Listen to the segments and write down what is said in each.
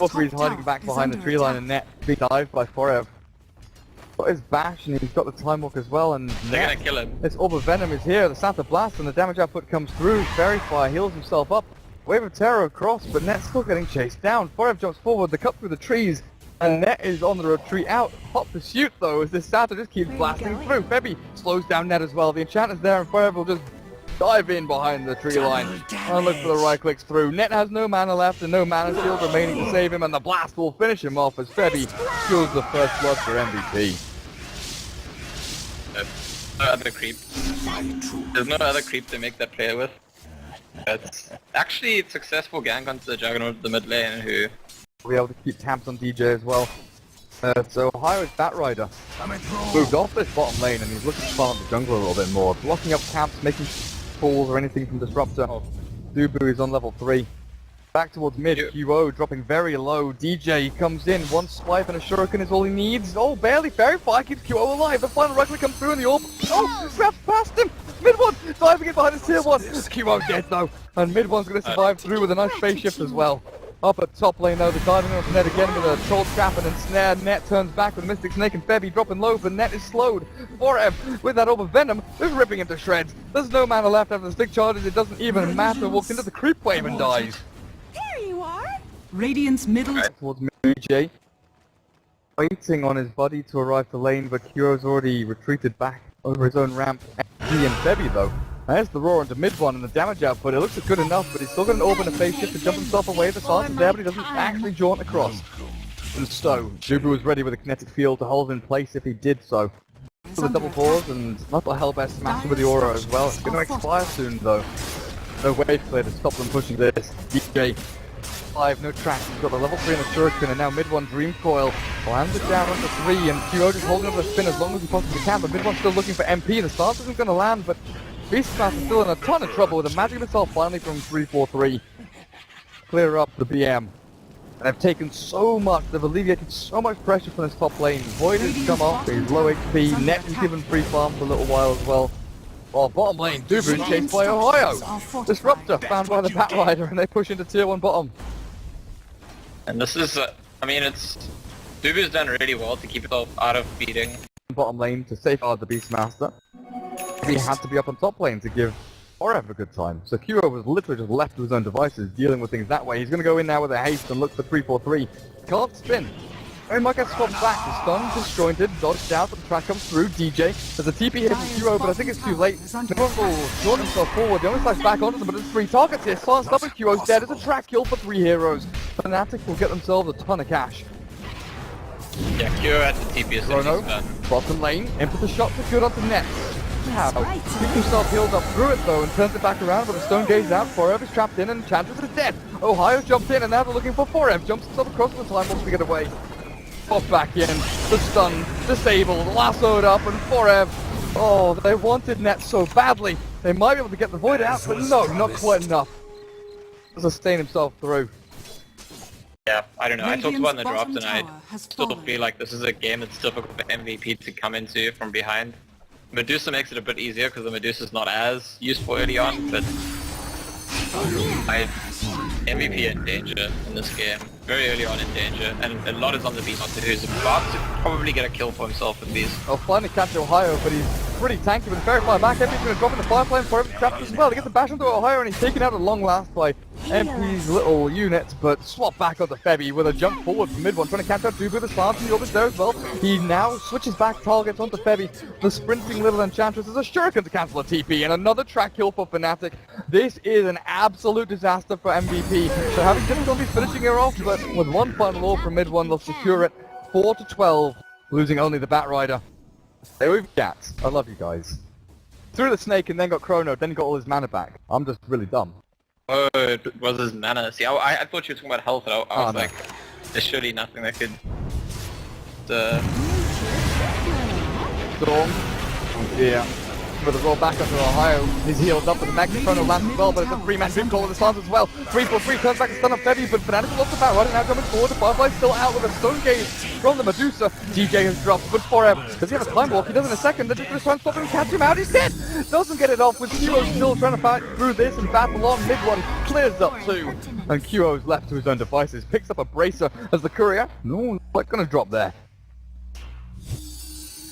He's hiding back behind the tree line and net being dived by Forev. Got his bash and he's got the time walk as well, and they're gonna kill him. This Orb of Venom is here, the Santa Blast, and the damage output comes through. Fairy Fire heals himself up. Wave of Terror across, but Net's still getting chased down. Forev jumps forward, the cut through the trees, and Net is on the retreat out. Hot pursuit though, as this Santa just keeps blasting through. Febby slows down Net as well. The Enchanter's there, and Forev will just dive in behind the tree line and look for the right clicks through. Net has no mana left and no mana shield remaining to save him, and the blast will finish him off as Febby kills the first blood for MVP. No other creep. There's no other creep to make that player with. It's actually a successful gank onto the Juggernaut of the mid lane who We'll be able to keep tabs on DJ as well. So Ohio's Batrider moved off this bottom lane and he's looking to farm the jungle a little bit more. Blocking up camps, making falls or anything from Disruptor. Dubu is on level 3. Back towards mid, QO dropping very low. DJ comes in, one swipe and a shuriken is all he needs. Oh, barely. Fairy Fire keeps QO alive. The final right click comes through in the orb. Oh, grabs past him. Mid one diving in behind his tier 1. QO dead though. And mid one's going to survive through with a nice phase shift as well. Up at top lane though, the diving off Net again with a troll trap and then snare. Net turns back with Mystic Snake and Febby dropping low, but Net is slowed. Forev with that Orb of Venom is ripping him to shreds. There's no mana left after the stick charges, it doesn't even matter. Walks into the creep wave and dies. There you are! Radiant's middle Towards DJ. Waiting on his buddy to arrive to lane, but Kyo's already retreated back over his own ramp. He and Febby though. There's the roar into mid one and the damage output. It looks good enough, but he's still got an orb and a phase shift to jump himself away. The silence is there, but he doesn't actually jaunt across. And so, Dubu was ready with a kinetic field to hold in place if he did so. So the double pause and not the Hellbear smash with the aura as well. It's going to expire soon though. No wave clear to stop them pushing this. DJ 5, no tracks. He's got the level 3 and the shuriken, and now mid one Dream Coil lands it down onto 3, and QO just holding up the spin as long as he possibly can. But mid one's still looking for MP. The stance isn't going to land, but Beastmaster is still in a ton of trouble with a magic missile finally from 343. Clear up the BM. And they've taken so much, they've alleviated so much pressure from this top lane. Void has come off, he's low HP, Net is given free farm for a little while as well. While bottom lane, Dubu is chased by Ohio. Disruptor found by the Batrider and they push into tier 1 bottom. and this is I mean it's Dubu's done really well to keep himself out of beating. Bottom lane to safeguard the Beastmaster. He had to be up on top lane to give Forev a good time. So QO was literally just left to his own devices, dealing with things that way. He's going to go in now with a haste and look for 343. Can't spin. I mean, might get swapped back. The stun disjointed, dodged out, but the track comes through. DJ. There's a TP here from QO, but I think it's too late. Nibble will jaunt himself forward. The only slash back onto them, but it's 3 targets here. Slants up and QO's dead. It's a track kill for 3 heroes. Fnatic will get themselves a ton of cash. Yeah, Kyo had the TP as soon as Chrono, he's done. bottom lane, in for the shots are good onto Net. Now, keeps himself healed up through it though and turns it back around, but the stone gaze out. Forev is trapped in and Enchantress is dead. Ohio jumps in and now they're looking for Forev. Jumps himself across the time wants to get away. Pop back in, the stun, disabled, lassoed up, and Forev. Oh, they wanted Net so badly. They might be able to get the Void out, but no, not quite enough. To sustain himself through. Yeah, I don't know. I talked about in the draft Radiant's and I bottom tower has still fallen. feel like this is a game that's difficult for MVP to come into from behind. Medusa makes it a bit easier because the Medusa's not as useful early on, but MVP in danger in this game. Very early on in danger, and a lot is on the Beastmaster who's about to probably get a kill for himself with these. I'll finally catch Ohio, but he's pretty tanky with a Fairy Fire back. MP's going to drop in the fire flame for him, trapped as well. He gets the bash into Ohio and he's taken out at long last by MP's little units, but swap back onto Febby with a jump forward from mid one, trying to catch out Dubu. The stance and the orbit there as well. He now switches back targets onto Febby. The sprinting little Enchantress is a shuriken to cancel a TP, and another track kill for Fnatic. This is an absolute disaster for MVP. They're having difficulty finishing her off, but with one final orb from mid one, they'll secure it 4-12, losing only the Batrider. There we've got. I love you guys. Threw the snake and then got Chrono, then got all his mana back. I'm just really dumb. Oh, it was his mana. See, I thought you were talking about health, and I was no. like, there's surely nothing that could... Storm. Yeah. with a roll back onto Ohio. He's healed up with the Magnet Chrono lands as well, but it's a 3-man dream call with the stance as well. 3-4-3 turns back to stun up Febby, but Fnatic lost the bat running out coming forward. The Firefly's still out with a stone gaze from the Medusa. DJ has dropped, but Forever, does he have a time walk? He does in a second. They're just going to try and stop him and catch him out. He's dead! Doesn't get it off with QO still trying to fight through this and battle on. Mid one clears up too. And QO's left to his own devices. Picks up a bracer as the courier. No, not going to drop there.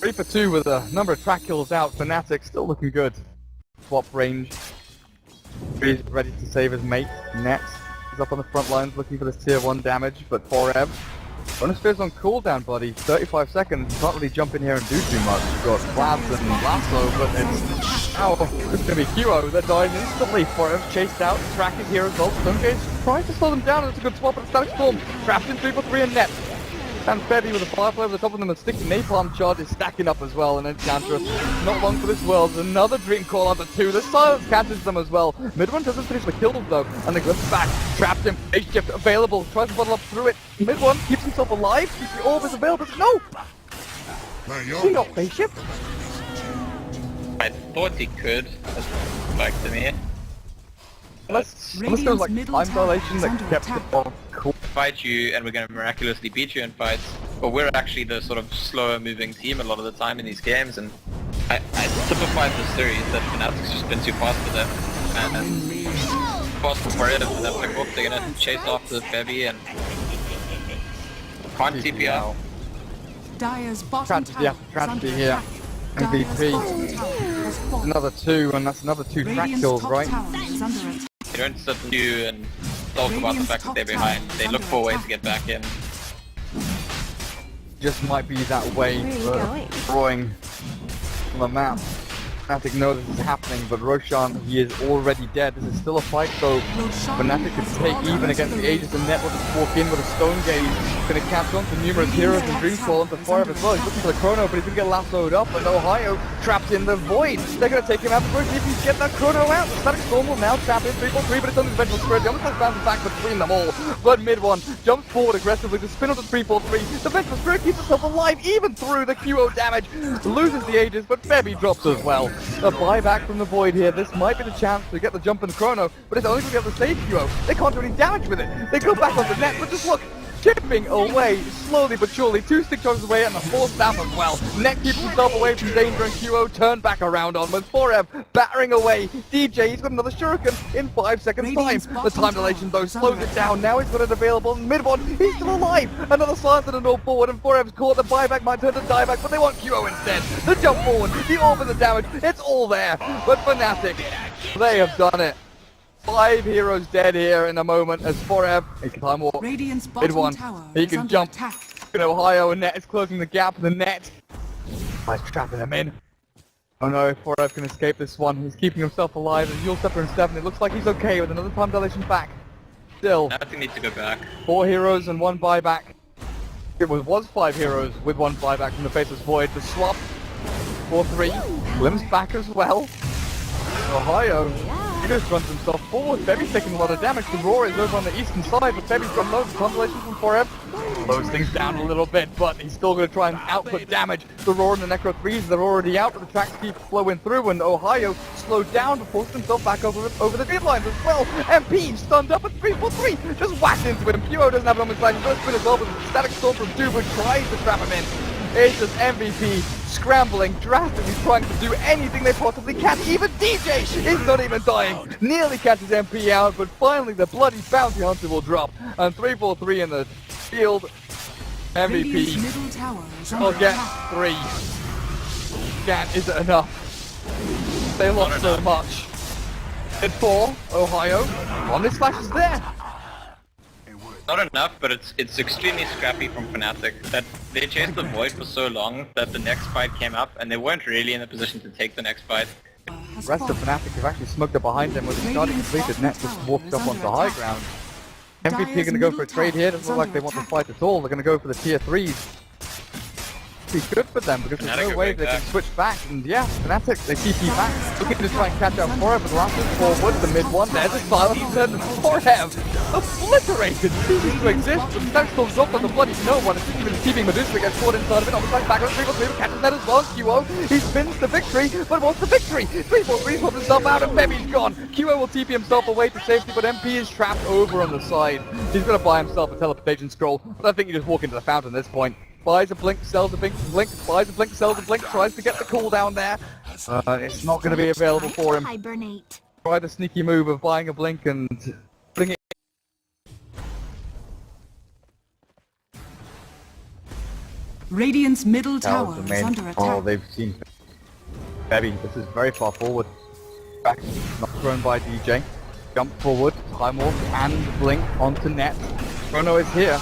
3 for 2 with a number of track kills out. Fnatic still looking good. Swap range. He's ready to save his mate. Net is up on the front lines looking for this tier 1 damage, but Forever. Bonus Spear's on cooldown, buddy. 35 seconds. You can't really jump in here and do too much. You've got Flabs and Lasso, but it's now it's gonna be QO. They're dying instantly. Forever chased out. Track is here as well. Stonegate tries to slow them down, and it's a good swap, but Static Storm trapped in 3 for 3 and Net. And Febby with a Firefly over the top of them, and sticky Napalm charge is stacking up as well, and Enchantress, not long for this world, another Dream Call onto 2, the Silence catches them as well. Mid-one doesn't finish the kills though, and the Glimpse back, trapped him, Phase Shift available, tries to bottle up through it. Mid-one keeps himself alive, the orb is available, no! He got Phase Shift. I thought he could, like to me. Unless there was like time dilation that kept it on cool. Fight you and we're going to miraculously beat you in fights, but we're actually the sort of slower moving team a lot of the time in these games, and I typified the series that Fnatic's just been too fast for them, and fast for it, and they're like, they're going to chase after the Febby and can't TP out. Tragedy here. MVP. Another 2, and that's another 2 track kills, right? They don't sit and do and talk about the fact that they're behind. They look for ways to get back in. Just might be that way for drawing on the map. Fnatic know this is happening, but Roshan, he is already dead. This is still a fight, so Fnatic could take even against the Aegis, and Net will just walk in with a Stone Gaze. Gonna catch on to numerous heroes and Dreamfall onto Forever as well. He's looking for the Chrono, but he's gonna get lassoed up, and Ohio trapped in the Void. They're gonna take him out before he can get that Chrono out. The Static Storm will now trap in 3-4-3, but it's on the Vengeful Spirit. The almost bounces back between them all, but mid-one jumps forward aggressively to spin onto 3-4-3. The Vengeful Spirit keeps itself alive even through the QO damage. Loses the Aegis, but Febby drops as well. A buyback from the Void here. This might be the chance to get the jump in the Chrono, but it's only going to be able to save QO. They can't do any damage with it. They go back on the Net, but just look, chipping away slowly but surely. 2 stick charges away and the 4th staff as well. Net keeps himself away from danger, and QO turn back around on with Forever battering away. DJ, he's got another Shuriken in 5 seconds time. The time dilation though slows it down. Now he's got it available in mid-one. He's still alive. Another slant and an orb forward, and Forever's caught. The buyback might turn to dieback, but they want QO instead. The jump forward, the orb and the damage, it's all there. But Fnatic, they have done it. 5 heroes dead here in a moment as Forever, he can climb walk, mid-one, he can jump, in Ohio, and Net is closing the gap in the Net. He's trapping him in. Oh no, Forever can escape this one, he's keeping himself alive, and Yule Scepter in 7, it looks like he's okay with another time dilation back. Still, Nothing needs to go back. 4 heroes and 1 buyback. It was 5 heroes with 1 buyback from the Faceless Void. The swap, 4-3, Glimpse back as well. Ohio, he just runs himself forward. Febby's taking a lot of damage. The Roar is over on the eastern side, but Febby's got loads of consolation from Forever. Slows things down a little bit, but he's still going to try and output damage. The Roar and the Necro 3s, they're already out, but the tracks keep flowing through, and Ohio slowed down to force himself back over the grid lines as well. MP stunned up at 3-4-3, just whacked into him. QO doesn't have a moment's life. First spin as well, but the Static Storm from Dubu tries to trap him in. It's just MVP scrambling, drastically trying to do anything they possibly can. Even DJ is not even dying. Nearly catches MP out, but finally the bloody bounty hunter will drop. And 3-4-3 in the field. MVP will get 3. Again, is it enough? They lost so much. At 4, Ohio. Omnis Flash is there. Not enough, but it's extremely scrappy from Fnatic that they chased the Void for so long that the next fight came up and they weren't really in a position to take the next fight. The rest of Fnatic have actually smoked up behind them with the starting completed. Net just walked up onto high ground. MVP are going to go for a trade here. Doesn't look like they want to fight at all. They're going to go for the tier 3s. be good for them because there's Fnatic no are way going they can back. switch back. And yeah, Fnatic, they TP back, looking to try and catch up for it, but the last one forward, the mid one, there's a silence, and Forehev obliterated, ceases to exist, but Fnatic still dropped on the bloody no one, it's even keeping Medusa gets caught inside of it, on the side back on 3-4-3, catches that as well, QO, he spins the victory, but wants the victory, 3-4-3 swaps himself out, and Bevy's gone, QO will TP himself away to safety, but MP is trapped over on the side, he's going to buy himself a teleportation scroll, but I think you just walk into the fountain at this point. Buys a blink, sells a blink, buys a blink, sells a blink, tries to get the cooldown there. It's not going to be available for him. Hibernate. Try the sneaky move of buying a blink and putting it. Radiant's middle tower the is main. under attack. Oh, they've seen Bevy. This is very far forward. Back, not thrown by DJ. Jump forward, time walk and blink onto net. Chrono is here.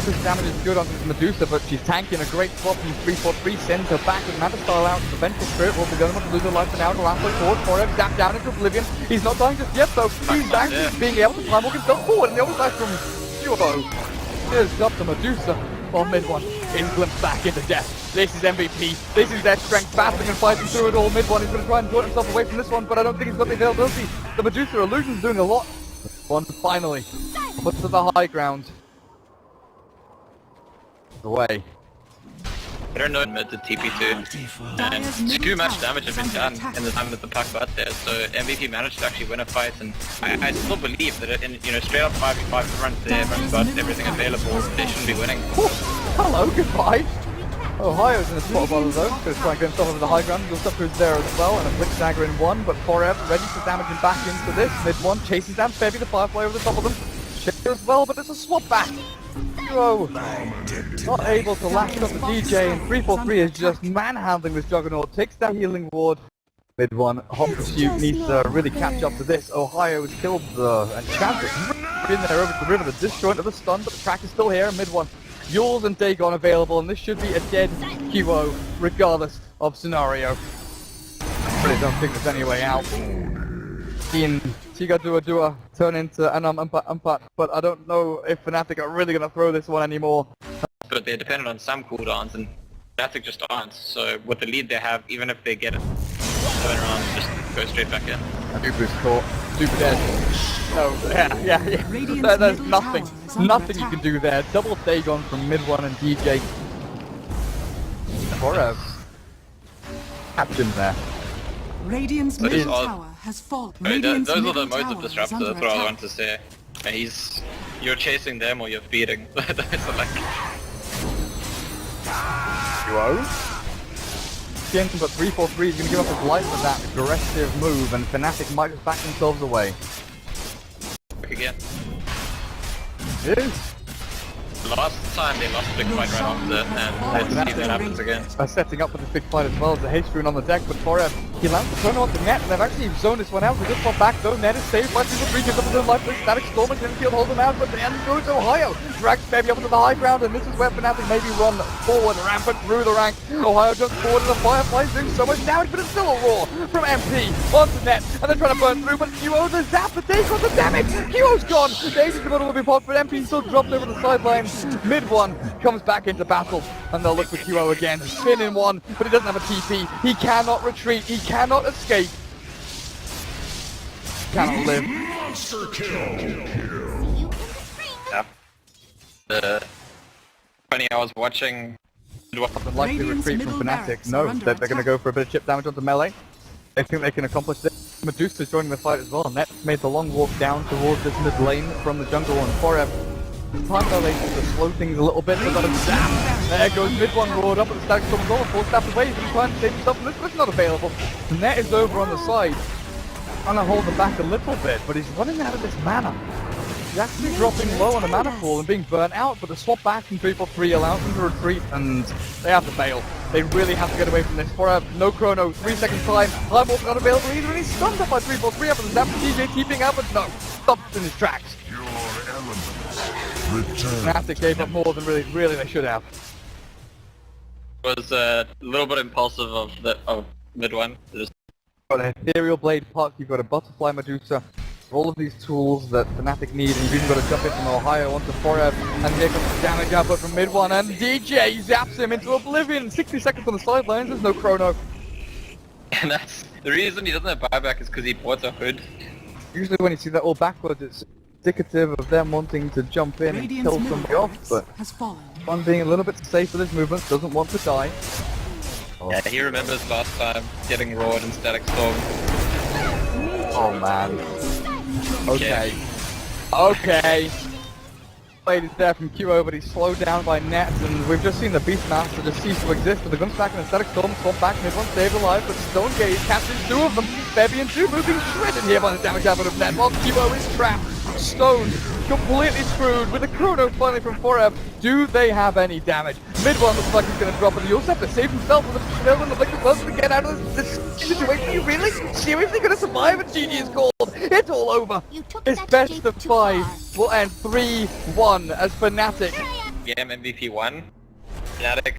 This damage is good onto Medusa, but she's tanking a great swap from 3-4-3, sends her back with Manta style out. The Vengeful Spirit will be going to lose her life for now. The last one forward for him, zapped down into oblivion. He's not dying just yet though. He's actually being able to time walk himself forward, and the other side from Duo. Here's up to Medusa. While mid one is glimpsed back into death. This is MVP. This is their strength, battling and fighting through it all. Mid one, he's going to try and draw himself away from this one, but I don't think he's got the availability. The Medusa illusion's doing a lot. One finally puts to the high ground. Away. I don't know mid to TP2, and too much damage had been done in the time that the puck got there, so MVP managed to actually win a fight, and I still believe that in straight up 5v5 front there, everyone's got everything available, they shouldn't be winning. Hello, goodbye. Ohio's in a spot of other zone, going to try and get himself over the high ground. Yoursucker is there as well, and a Blitz Dagger in one, but Forever ready to damage him back into this. Mid one chases down Bevy, the Firefly over the top of them. Shit as well, but it's a swap back. Duo not able to lash up the DJ, and 3-4-3 is just manhandling this Juggernaut. Takes that healing ward. Mid one, Hot Pursuit needs to really catch up to this. Ohio has killed the Enchantress. In there over to the river, the disjoint of the stun, but the track is still here. Mid one, Yules and Dagon available, and this should be a dead QO regardless of scenario. I really don't think there's any way out. In Tiga Dua turn into Anam Umpat, but I don't know if Fnatic are really going to throw this one anymore. But they're dependent on some cooldowns, and Fnatic just aren't, so with the lead they have, even if they get it, turn around and just go straight back in. Duper's caught. Duper dead. No, yeah. There's nothing you can do there. Double Dagon from mid one and DJ. Forev. Captain there. Radiant's middle tower has fallen. Those are the modes of disruptor, that's what I want to say. You're chasing them or you're feeding. Those are like... Duo? But 3-4-3 is going to give up his life for that aggressive move, and Fnatic might just back themselves away. Again. It is. Last time they lost a big fight right after that, and let's see if that happens again. Setting up for this big fight as well as the haste rune on the deck, but Forev, he lands the turn on the net, and they've actually zoned this one out. They just fought back though. Net is saved by 3-4-3, gives up his own life. Static Storm and Infield hold them out, but then goes Ohio. Drags Bevy up into the high ground, and this is where Fnatic maybe run forward, rampant through the ranks. Ohio jumps forward, and the Firefly's doing so much damage, but it's still a roar from MP onto net, and they're trying to burn through, but QO the zap, the take on the damage. QO's gone. Daisy Commander will be popped, but MP still dropped over the sidelines. Mid one comes back into battle, and they'll look for QO again. Spin in one, but he doesn't have a TP. He cannot retreat. He cannot escape. Cannot live. Monster kill. Yeah. Funny, I was watching... Likely retreat from Fnatic. No, they're going to go for a bit of chip damage onto melee. They think they can accomplish this. Medusa's joining the fight as well. Net's made the long walk down towards this mid lane from the jungle one. Forever. Time they're able to slow things a little bit, but got a zap. There goes mid one roared up, and the Static Storm goal, forced out away. He's trying to save himself from this, but it's not available. The net is over on the side. Trying to hold him back a little bit, but he's running out of this mana. He's actually dropping low on the mana pool and being burnt out, but the swap back from 3-4-3 allows them to retreat, and they have to bail. They really have to get away from this. For no chrono, 3 seconds time. Time walk not available either, and he's stunned up by 3-4-3 after the zap from DJ keeping up, but no, stopped in his tracks. Your elements return. Fnatic gave up more than really they should have. It was a little bit impulsive of mid one. Just You've got an Ethereal Blade Puck, you've got a Butterfly Medusa, All of these tools that Fnatic need, and you've even got to jump in from Ohio onto Forever, and here comes the damage output from mid one, and DJ zaps him into oblivion. 60 seconds on the sidelines, there's no chrono. And that's the reason he doesn't have buyback is because he bought a hood. Usually when you see that all backwards, it's indicative of them wanting to jump in and Radiant's kill middle somebody off, barracks but has fallen. one being a little bit safe with his movements, doesn't want to die. Yeah, he remembers last time getting roared in Static Storm. Oh man. Okay. Okay. Blade is there from QO, but he's slowed down by Nets, and we've just seen the Beastmaster just cease to exist, with the guns back in the Static Storm, swap back, mid one saved alive, but Stonegaze captures two of them. Bebby and 2 moving shredded here by the damage output of Net, while QO is trapped. Stone completely screwed with a chrono finally from Forever. Do they have any damage? Mid one looks like he's going to drop it. He also have to save himself with a spell and the Liquid Gloves to get out of this situation. Are you really seriously going to survive? A GG is called. It's all over. His best of 5 will end 3-1 as Fnatic. Game MVP1. Fnatic